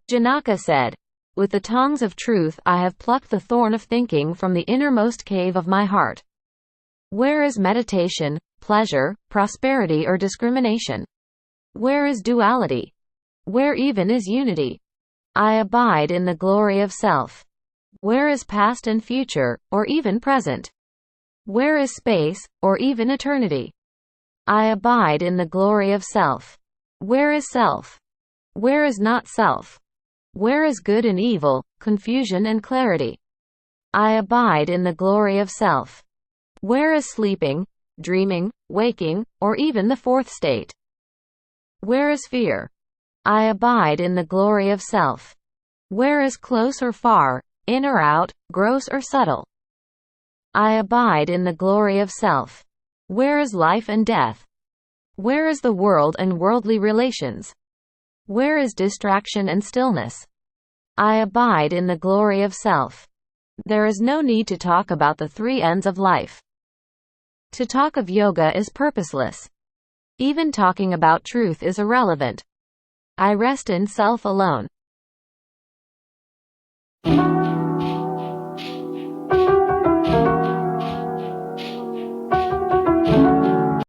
Janaka said, "With the tongs of truth I have plucked the thorn of thinking from the innermost cave of my heart. Where is meditation, pleasure, prosperity or discrimination? Where is duality? Where even is unity? I abide in the glory of self. Where is past and future, or even present? Where is space, or even eternity? I abide in the glory of self. Where is self? Where is not self? Where is good and evil, confusion and clarity? I abide in the glory of self. Where is sleeping, dreaming, waking, or even the fourth state? Where is fear? I abide in the glory of self. Where is close or far, in or out, gross or subtle? I abide in the glory of self. Where is life and death? Where is the world and worldly relations? Where is distraction and stillness? I abide in the glory of self. There is no need to talk about the three ends of life. To talk of yoga is purposeless. Even talking about truth is irrelevant. I rest in self alone.